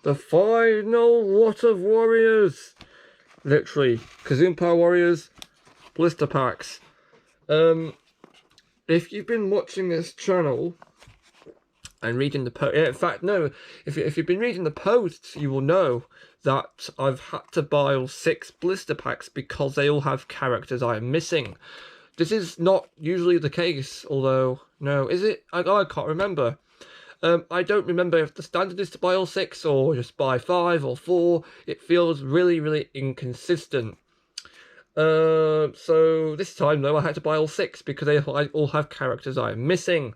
The final lot of warriors. Literally, Kazoom Power Warriors, blister packs. If you've been watching this channel and reading the post, in fact, no, if you've been reading the posts, you will know that I've had to buy all 6 blister packs because they all have characters I am missing. This is not usually the case, although, no, is it? I can't remember. I don't remember if the standard is to buy all 6 or just buy 5 or 4. It feels really, really inconsistent. So this time, though, I had to buy all 6 because they all have characters I am missing.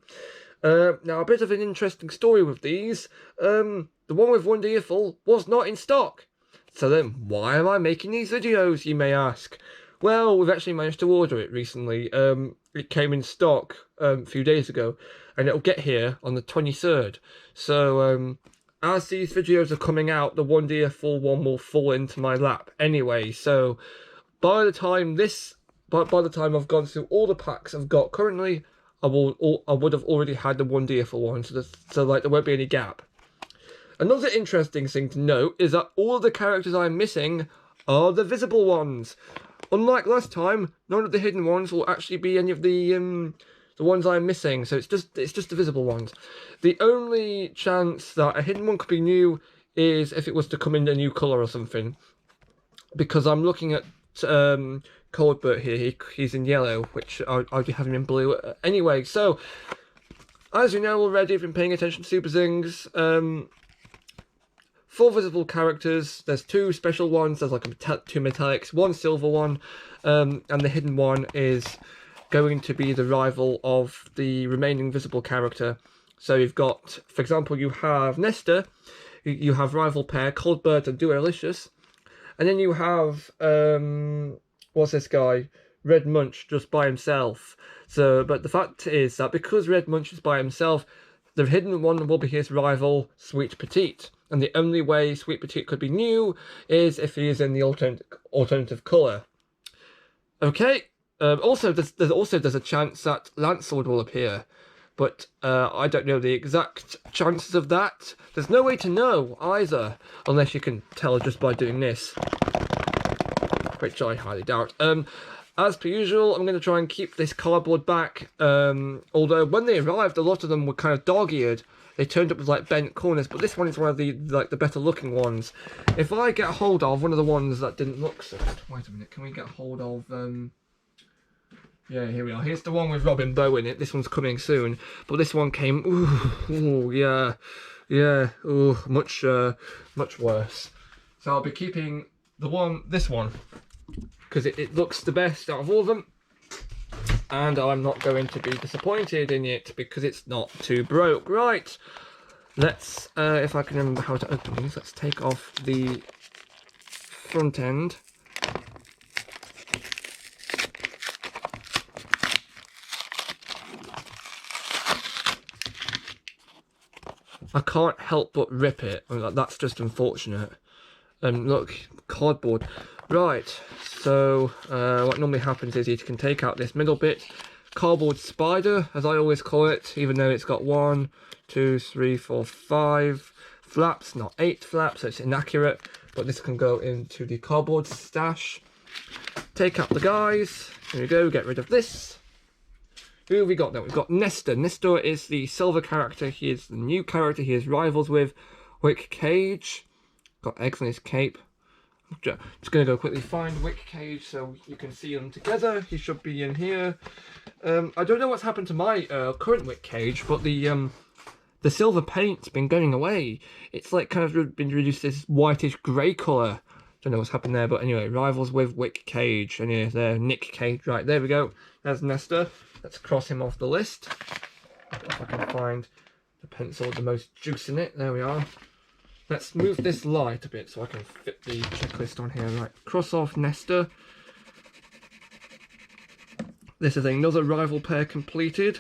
Now, a bit of an interesting story with these. The one with Wonderful was not in stock. So then, why am I making these videos, you may ask? Well, we've actually managed to order it recently. It came in stock a few days ago, and it'll get here on the 23rd. So, as these videos are coming out, the Wonderful one will fall into my lap anyway. So, by the time I've gone through all the packs I've got currently, I would have already had the Wonderful one. So like there won't be any gap. Another interesting thing to note is that all of the characters I'm missing are the visible ones. Unlike last time, none of the hidden ones will actually be any of the ones I'm missing. So it's just the visible ones. The only chance that a hidden one could be new is if it was to come in a new colour or something. Because I'm looking at Coldbert here, he's in yellow, which I'll be having in blue anyway. So, as you know already, if you've been paying attention to Superthings, 4 visible characters. There's 2 special ones. There's like 2 metallics, 1 silver one, and the hidden one is going to be the rival of the remaining visible character. So you've got, for example, you have Nestor, you have rival pair Coldbert and Dualicious. And then you have, what's this guy? Red Munch just by himself. So, but the fact is that because Red Munch is by himself, the hidden one will be his rival, Sweet Petite. And the only way Sweet Petite could be new is if he is in the alternative colour. Okay. Also, there's a chance that Lancelot will appear. But I don't know the exact chances of that. There's no way to know either, unless you can tell just by doing this, which I highly doubt. As per usual, I'm going to try and keep this cardboard back. Although when they arrived, a lot of them were kind of dog-eared. They turned up with like bent corners, but this one is one of the better looking ones. If I get hold of one of the ones that didn't look so good, wait a minute, can we get hold of? Yeah, here we are. Here's the one with Robin Bow in it. This one's coming soon. But this one came, much worse. So I'll be keeping this one, because it looks the best out of all of them. And I'm not going to be disappointed in it, because it's not too broke. Right, let's, if I can remember how to open these, let's take off the front end. I can't help but rip it. That's just unfortunate. Look, cardboard. Right, so what normally happens is you can take out this middle bit. Cardboard spider, as I always call it, even though it's got 1, 2, 3, 4, 5 flaps, not 8 flaps, so it's inaccurate. But this can go into the cardboard stash. Take out the guys. There we go, get rid of this. Who have we got now? We've got Nestor. Nestor is the silver character. He is the new character. He is rivals with Wick Cage. Got eggs on his cape. Just going to go quickly find Wick Cage so you can see them together. He should be in here. I don't know what's happened to my current Wick Cage, but the silver paint's been going away. It's like kind of been reduced to this whitish grey colour. Don't know what's happened there, but anyway, rivals with Wick Cage. And here's there, Nick Cage. Right, there we go. There's Nestor. Let's cross him off the list. If I can find the pencil with the most juice in it. There we are. Let's move this light a bit so I can fit the checklist on here. Right, cross off Nestor. This is another rival pair completed.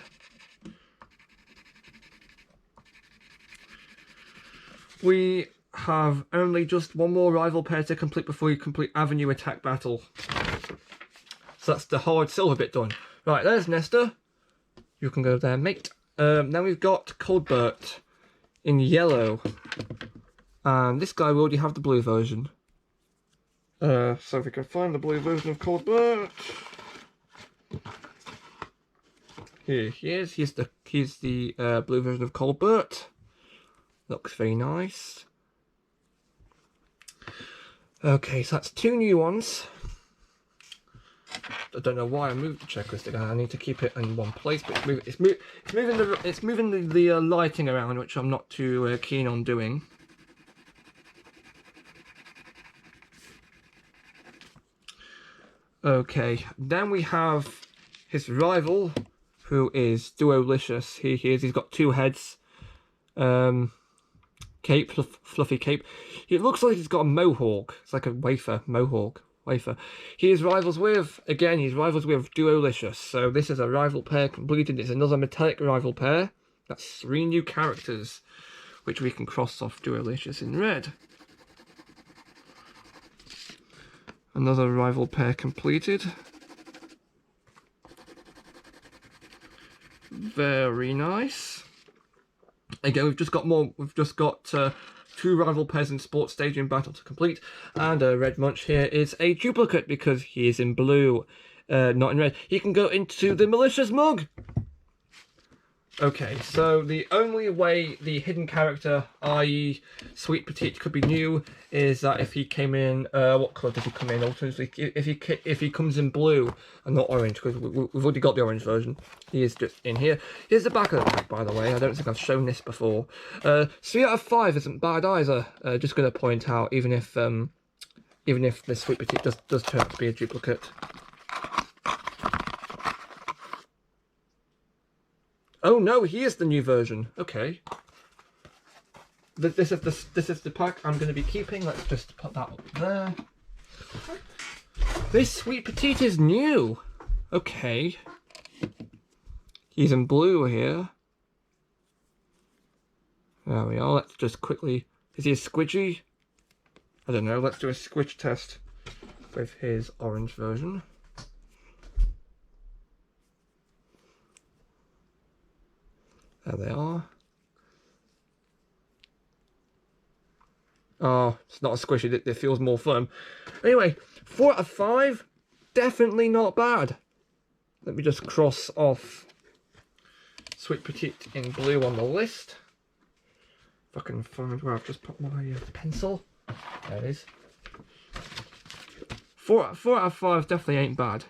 We have only just one more rival pair to complete before you complete Avenue Attack Battle. So that's the hard silver bit done. Right, there's Nestor. You can go there, mate. Now we've got Coldbert in yellow. And this guy, we already have the blue version. So if we can find the blue version of Colbert. Here he is. Here's the blue version of Colbert. Looks very nice. Okay, so that's 2 new ones. I don't know why I moved the checklist again. I need to keep it in one place, but it's moving the lighting around, which I'm not too keen on doing. Okay, then we have his rival, who is Duolicious. Here he is. He's got 2 heads. Cape, fluffy cape. It looks like he's got a mohawk. It's like a mohawk. He's rivals with Duolicious. So this is a rival pair completed. It's another metallic rival pair. That's 3 new characters, which we can cross off Duolicious in red. Another rival pair completed. Very nice. Again, we've just got more. We've just got 2 rival pairs in Sports Stadium Battle to complete, and Red Munch here is a duplicate because he is in blue, not in red. He can go into the Malicious Mug. Okay, so the only way the hidden character, i.e. Sweet Petite, could be new is that if he came in, what colour did he come in? Alternatively, if he comes in blue and not orange, because we've already got the orange version. He is just in here. Here's the back of the pack, by the way. I don't think I've shown this before. 3 out of 5 isn't bad either. Just going to point out, even if the Sweet Petite does turn out to be a duplicate. Oh no, he is the new version. Okay. This is the pack I'm going to be keeping. Let's just put that up there. This Sweet Petite is new. Okay. He's in blue here. There we are. Let's just quickly... Is he a squidgy? I don't know. Let's do a squidge test with his orange version. There they are. Oh, it's not a squishy, it feels more firm. Anyway, 4 out of 5, definitely not bad. Let me just cross off Sweet Petite in blue on the list. If I can find where I've just put my pencil. There it is. 4 out of 5 definitely ain't bad.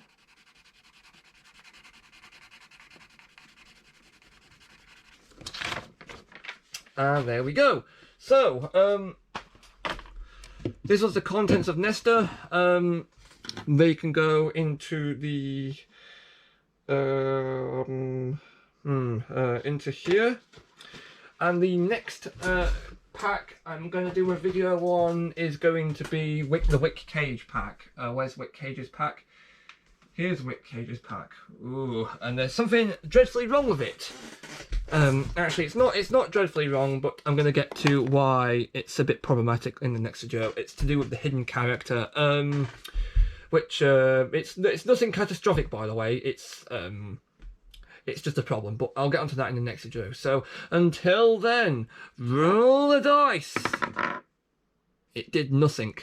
And there we go. So, this was the contents of Nestor. They can go into the into here. And the next pack I'm going to do a video on is going to be the Wick Cage pack. Where's Wick Cage's pack? Here's Wick Cage's pack. Ooh, and there's something dreadfully wrong with it. Actually, it's not dreadfully wrong, but I'm going to get to why it's a bit problematic in the next video. It's to do with the hidden character, which it's nothing catastrophic, by the way. It's just a problem, but I'll get onto that in the next video. So until then, roll the dice. It did nothing.